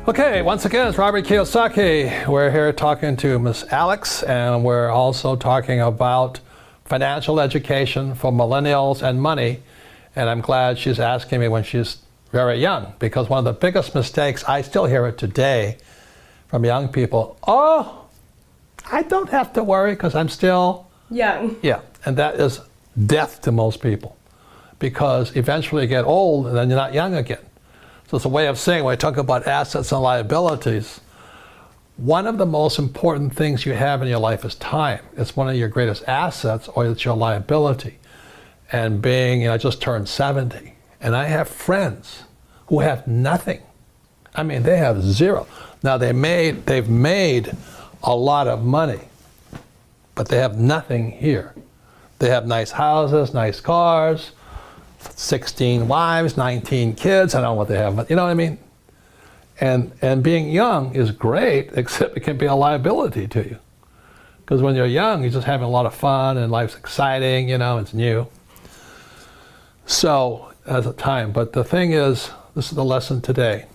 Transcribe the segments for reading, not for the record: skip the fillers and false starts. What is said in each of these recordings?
Okay, once again, it's Robert Kiyosaki. We're here talking to Miss Alex, and we're also talking about financial education for millennials and money. And I'm glad she's asking me when she's very young, because one of the biggest mistakes, I still hear it today from young people, oh, I don't have to worry because I'm still young. Yeah, and that is death to most people, because eventually you get old and then you're not young again. So it's a way of saying, when I talk about assets and liabilities, one of the most important things you have in your life is time. It's one of your greatest assets, or it's your liability. And being, I just turned 70, and I have friends who have nothing. I mean, they have zero. Now they've made a lot of money, but they have nothing here. They have nice houses, nice cars, 16 wives, 19 kids, I don't know what they have, but you know what I mean? And being young is great, except it can be a liability to you. Because when you're young, you're just having a lot of fun and life's exciting, you know, it's new. So, as a time, but the thing is, this is the lesson today,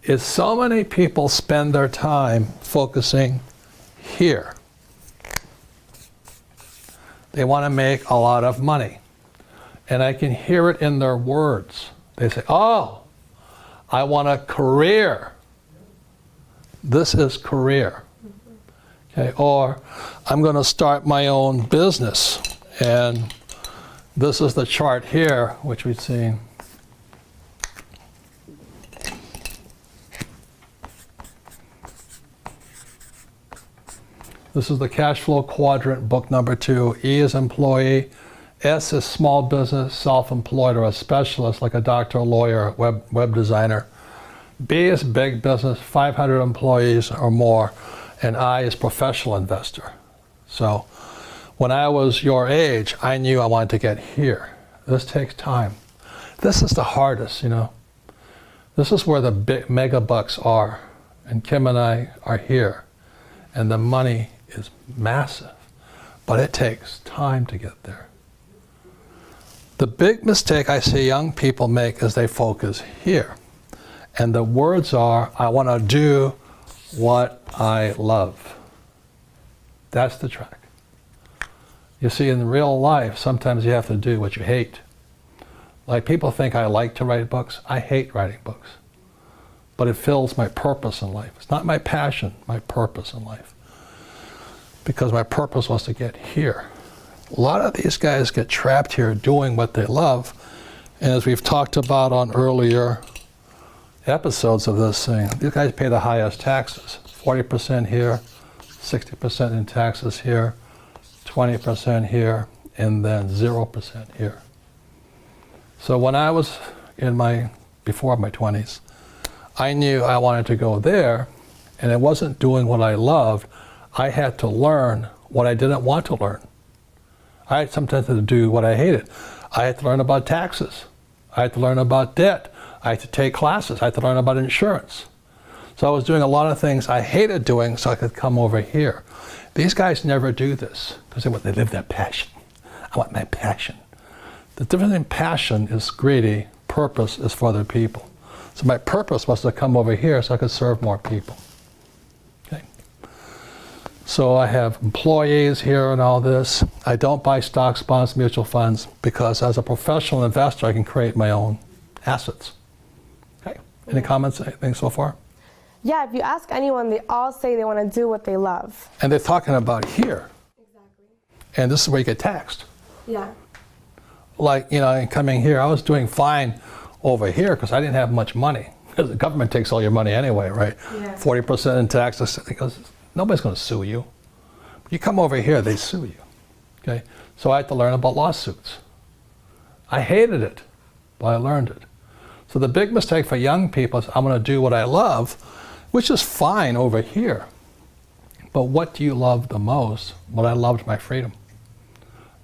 is so many people spend their time focusing here. They want to make a lot of money. And I can hear it in their words. They say, oh, I want a career. This is career. Okay, or I'm going to start my own business. And this is the chart here, which we've seen. This is the cash flow quadrant, book number 2. E is employee. S is small business, self-employed, or a specialist like a doctor, a lawyer, web designer. B is big business, 500 employees or more. And I is professional investor. So when I was your age, I knew I wanted to get here. This takes time. This is the hardest, you know. This is where the big mega bucks are. And Kim and I are here. And the money is massive. But it takes time to get there. The big mistake I see young people make is they focus here. And the words are, I want to do what I love. That's the track. You see, in real life, sometimes you have to do what you hate. Like, people think I like to write books. I hate writing books. But it fills my purpose in life. It's not my passion, my purpose in life. Because my purpose was to get here. A lot of these guys get trapped here doing what they love. And as we've talked about on earlier episodes of this thing, these guys pay the highest taxes. 40% here, 60% in taxes here, 20% here, and then 0% here. So when I was before my 20s, I knew I wanted to go there, and it wasn't doing what I loved. I had to learn what I didn't want to learn. I had sometimes to do what I hated. I had to learn about taxes. I had to learn about debt. I had to take classes. I had to learn about insurance. So I was doing a lot of things I hated doing so I could come over here. These guys never do this because they live their passion. I want my passion. The difference in passion is greedy. Purpose is for other people. So my purpose was to come over here so I could serve more people. So I have employees here and all this. I don't buy stocks, bonds, mutual funds, because as a professional investor, I can create my own assets. Okay. Any comments, anything so far? Yeah, if you ask anyone, they all say they want to do what they love. And they're talking about here. Exactly. And this is where you get taxed. Yeah. Like, you know, coming here, I was doing fine over here because I didn't have much money. Because the government takes all your money anyway, right? Yeah. 40% in taxes. Because nobody's going to sue you. You come over here, they sue you. Okay? So I had to learn about lawsuits. I hated it, but I learned it. So the big mistake for young people is I'm going to do what I love, which is fine over here. But what do you love the most? Well, I loved my freedom.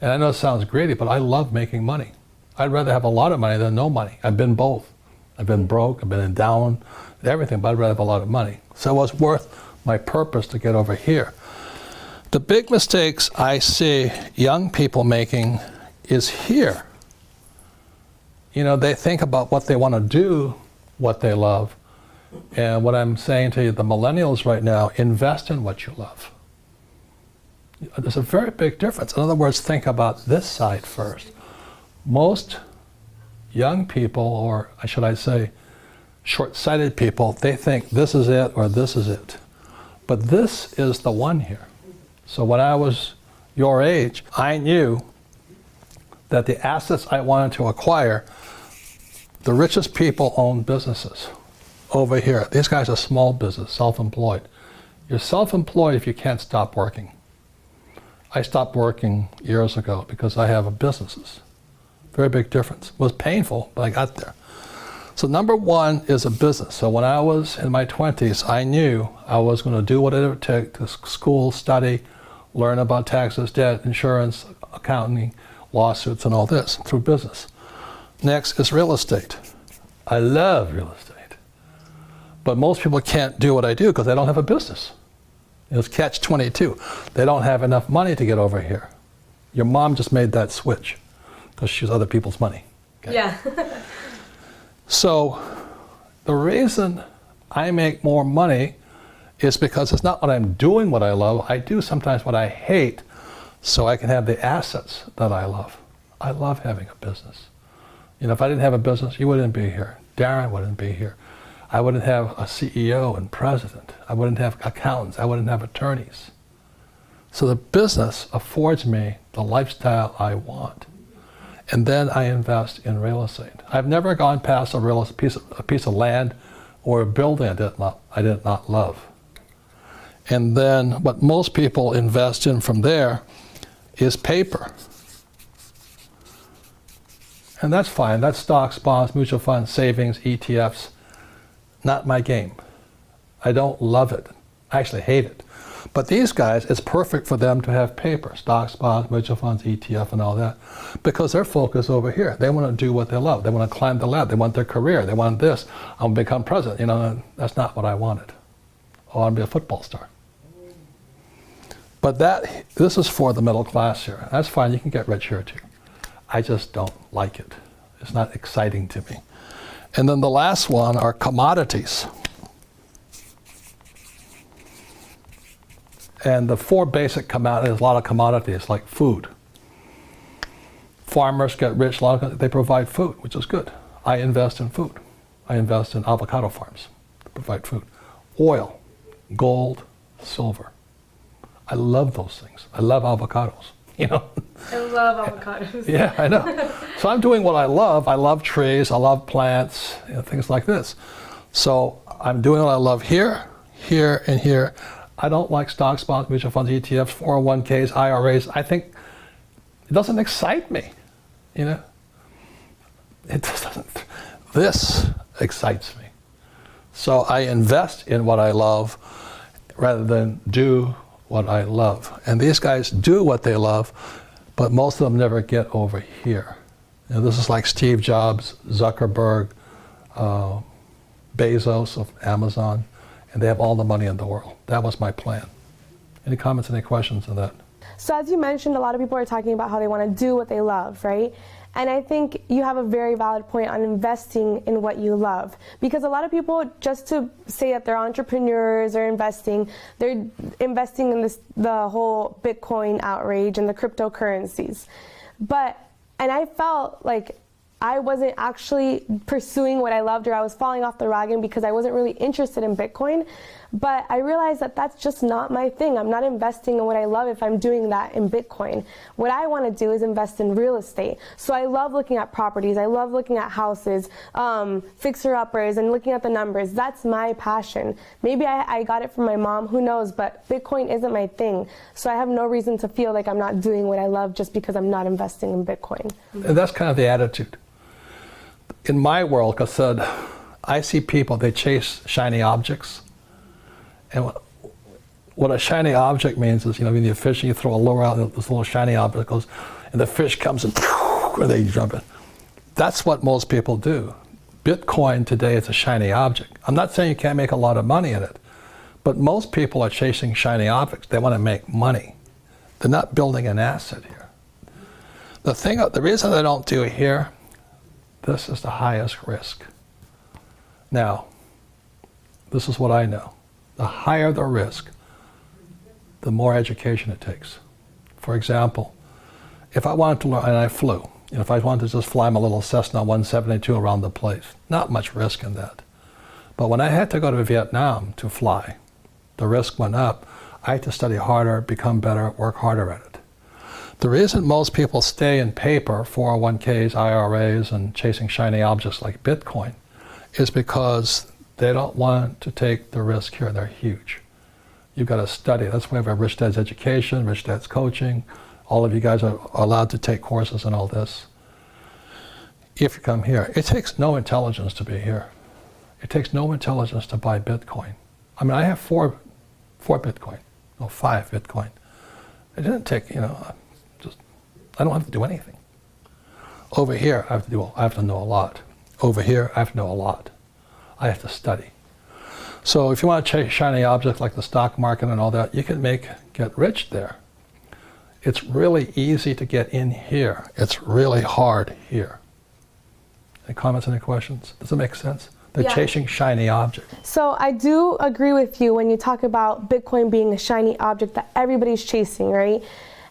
And I know it sounds greedy, but I love making money. I'd rather have a lot of money than no money. I've been both. I've been broke, I've been down, everything, but I'd rather have a lot of money. So it was worth my purpose to get over here. The big mistakes I see young people making is here. You know, they think about what they want to do, what they love, And what I'm saying to you, the millennials right now, invest in what you love. There's a very big difference. In other words, think about this side first. Most young people, or should I say, short-sighted people, they think this is it or this is it. But this is the one here. So when I was your age, I knew that the assets I wanted to acquire, the richest people own businesses. Over here, these guys are small business, self-employed. You're self-employed if you can't stop working. I stopped working years ago because I have businesses. Very big difference. It was painful, but I got there. So number one is a business. So when I was in my 20s, I knew I was going to do what it would take to school, study, learn about taxes, debt, insurance, accounting, lawsuits, and all this through business. Next is real estate. I love real estate. But most people can't do what I do because they don't have a business. It's catch-22. They don't have enough money to get over here. Your mom just made that switch because she has other people's money. Okay? Yeah. So the reason I make more money is because it's not what I'm doing what I love. I do sometimes what I hate so I can have the assets that I love. I love having a business. You know, if I didn't have a business, you wouldn't be here. Darren wouldn't be here. I wouldn't have a CEO and president. I wouldn't have accountants. I wouldn't have attorneys. So the business affords me the lifestyle I want. And then I invest in real estate. I've never gone past a piece of land or a building I did not love. And then what most people invest in from there is paper. And that's fine. That's stocks, bonds, mutual funds, savings, ETFs. Not my game. I don't love it. I actually hate it. But these guys, it's perfect for them to have paper, stocks, bonds, mutual funds, ETF, and all that, because they're focused over here. They want to do what they love. They want to climb the ladder. They want their career. They want this. I'm going to become president. You know, that's not what I wanted. I want to be a football star. But this is for the middle class here. That's fine. You can get rich here too. I just don't like it. It's not exciting to me. And then the last one are commodities. And the four basic commodities, a lot of commodities like food. Farmers get rich, they provide food, which is good. I invest in food. I invest in avocado farms to provide food. Oil, gold, silver. I love those things. I love avocados, you know. I love avocados. Yeah, I know. So I'm doing what I love. I love trees, I love plants, you know, things like this. So I'm doing what I love here, here, and here. I don't like stocks, bonds, mutual funds, ETFs, 401ks, IRAs. I think it doesn't excite me, you know. It doesn't. This excites me. So I invest in what I love rather than do what I love. And these guys do what they love, but most of them never get over here. You know, this is like Steve Jobs, Zuckerberg, Bezos of Amazon. And they have all the money in the world. That was my plan. Any comments, any questions on that? So as you mentioned, a lot of people are talking about how they want to do what they love, right? And I think you have a very valid point on investing in what you love. Because a lot of people, just to say that they're entrepreneurs or investing, they're investing in the whole Bitcoin outrage and the cryptocurrencies. And I felt like I wasn't actually pursuing what I loved, or I was falling off the wagon because I wasn't really interested in Bitcoin. But I realized that that's just not my thing. I'm not investing in what I love if I'm doing that in Bitcoin. What I want to do is invest in real estate. So I love looking at properties. I love looking at houses, fixer-uppers, and looking at the numbers. That's my passion. Maybe I got it from my mom, who knows, but Bitcoin isn't my thing. So I have no reason to feel like I'm not doing what I love just because I'm not investing in Bitcoin. And that's kind of the attitude. In my world, like I said, I see people, they chase shiny objects. And what a shiny object means is, you know, when you're fishing, you throw a lure out, and this little shiny object goes, and the fish comes and they jump in. That's what most people do. Bitcoin today is a shiny object. I'm not saying you can't make a lot of money in it, but most people are chasing shiny objects. They want to make money. They're not building an asset here. The reason they don't do it here, this is the highest risk. Now, this is what I know. The higher the risk, the more education it takes. For example, if I wanted to learn, and I flew, if I wanted to just fly my little Cessna 172 around the place, not much risk in that. But when I had to go to Vietnam to fly, the risk went up. I had to study harder, become better, work harder at it. The reason most people stay in paper, 401ks, IRAs, and chasing shiny objects like Bitcoin is because they don't want to take the risk here. They're huge. You've got to study. That's why we have Rich Dad's Education, Rich Dad's Coaching. All of you guys are allowed to take courses and all this. If you come here, it takes no intelligence to be here. It takes no intelligence to buy Bitcoin. I mean, I have four Bitcoin, no, 5 Bitcoin. It didn't take, I don't have to do anything. Over here, I have to know a lot. Over here, I have to know a lot. I have to study. So if you want to chase shiny objects like the stock market and all that, you can get rich there. It's really easy to get in here. It's really hard here. Any comments, any questions? Does it make sense? They're chasing shiny objects. So I do agree with you when you talk about Bitcoin being a shiny object that everybody's chasing, right?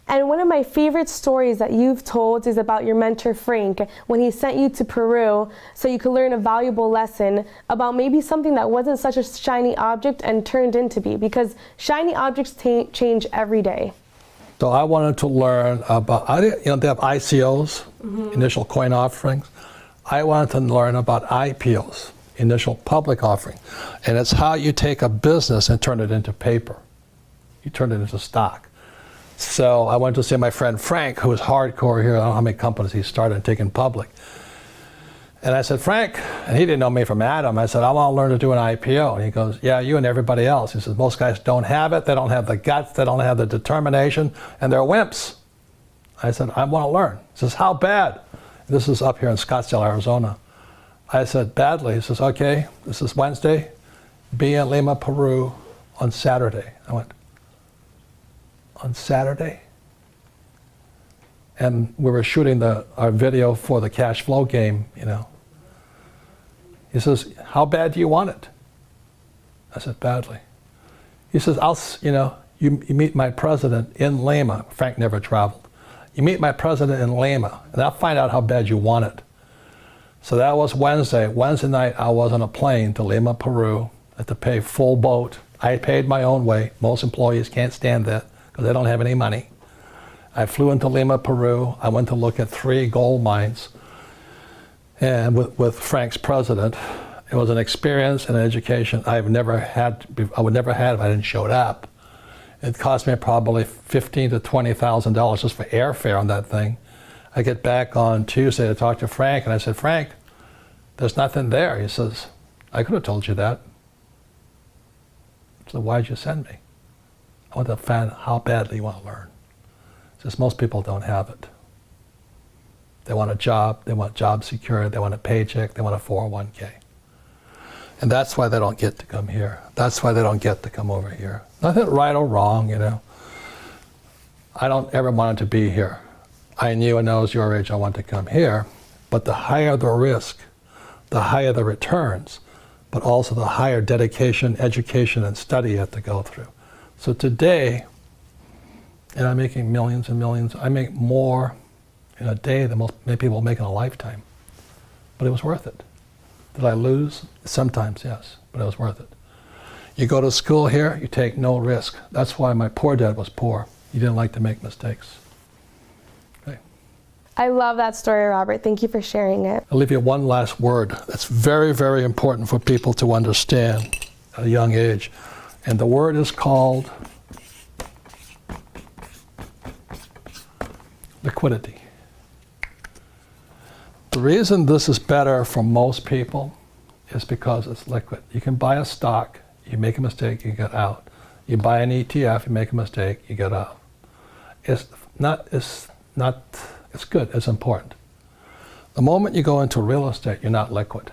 And one of my favorite stories that you've told is about your mentor, Frank, when he sent you to Peru so you could learn a valuable lesson about maybe something that wasn't such a shiny object and turned into be, because shiny objects change every day. So I wanted to learn about, they have ICOs, initial coin offerings. I wanted to learn about IPOs, initial public offering. And it's how you take a business and turn it into paper. You turn it into stock. So I went to see my friend Frank, who was hardcore here. I don't know how many companies he started and taken public. And I said, Frank, and he didn't know me from Adam. I said, I want to learn to do an IPO. And he goes, yeah, you and everybody else. He says, most guys don't have it. They don't have the guts. They don't have the determination. And they're wimps. I said, I want to learn. He says, how bad? This is up here in Scottsdale, Arizona. I said, badly. He says, okay, this is Wednesday. Be in Lima, Peru on Saturday. I went, on Saturday? And we were shooting our video for the cash flow game, He says, how bad do you want it? I said, badly. He says, you meet my president in Lima. Frank never traveled. You meet my president in Lima, and I'll find out how bad you want it. So that was Wednesday. Wednesday night, I was on a plane to Lima, Peru. I had to pay full boat. I paid my own way. Most employees can't stand that because they don't have any money. I flew into Lima, Peru. I went to look at 3 gold mines, and with Frank's president. It was an experience and an education I would never have if I didn't show up. It cost me probably $15,000 to $20,000 just for airfare on that thing. I get back on Tuesday to talk to Frank, and I said, Frank, there's nothing there. He says, I could have told you that. So why'd you send me? I want to find how badly you want to learn. He says, most people don't have it. They want a job, they want job security, they want a paycheck, they want a 401k. And that's why they don't get to come here. That's why they don't get to come over here. Nothing right or wrong, I don't ever want to be here. I knew when I was your age I wanted to come here, but the higher the risk, the higher the returns, but also the higher dedication, education, and study you have to go through. So today, and I'm making millions and millions, I make more in a day than many people make in a lifetime. But it was worth it. Did I lose? Sometimes, yes, but it was worth it. You go to school here, you take no risk. That's why my poor dad was poor. He didn't like to make mistakes. Okay. I love that story, Robert. Thank you for sharing it. I'll leave you one last word that's very, very important for people to understand at a young age. And the word is called liquidity. The reason this is better for most people is because it's liquid. You can buy a stock, you make a mistake, you get out. You buy an ETF, you make a mistake, you get out. It's good, it's important. The moment you go into real estate, you're not liquid.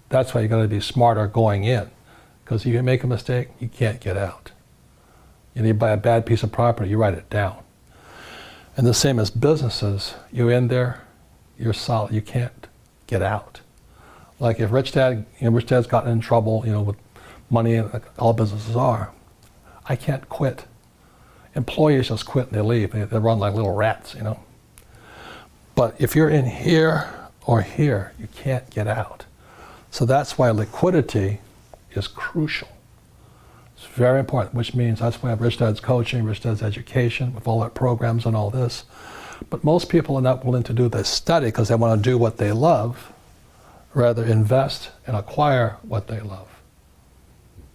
That's why you got to be smarter going in, because if you make a mistake, you can't get out. You buy a bad piece of property, you write it down. And the same as businesses, you're in there, you're solid, you can't get out. Like if Rich Dad's gotten in trouble, with money, like all businesses are. I can't quit. Employees just quit and they leave. They run like little rats, you know. But if you're in here or here, you can't get out. So that's why liquidity is crucial. It's very important, which means that's why I have Rich Dad's coaching, Rich Dad's education, with all our programs and all this. But most people are not willing to do this study because they want to do what they love, rather invest and acquire what they love.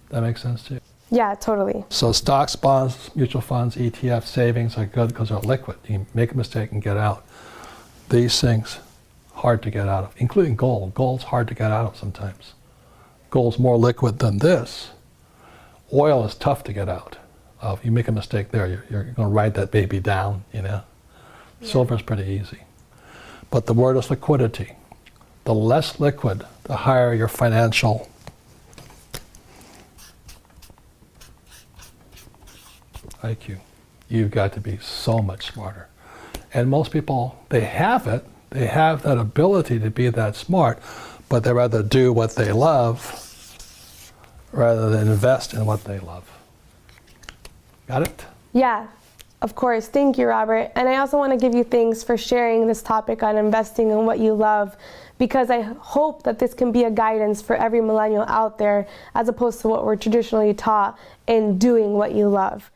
That makes sense to you? Yeah, totally. So stocks, bonds, mutual funds, ETFs, savings are good because they're liquid. You make a mistake and get out. These things, hard to get out of, including gold. Gold's hard to get out of sometimes. Gold's more liquid than this. Oil is tough to get out of. You make a mistake there, you're going to ride that baby down, you know. Yeah. Silver's pretty easy. But the word is liquidity. The less liquid, the higher your financial IQ. You've got to be so much smarter. And most people, they have it. They have that ability to be that smart, but they rather do what they love rather than invest in what they love. Got it? Yeah, of course. Thank you, Robert. And I also want to give you thanks for sharing this topic on investing in what you love, because I hope that this can be a guidance for every millennial out there, as opposed to what we're traditionally taught in doing what you love.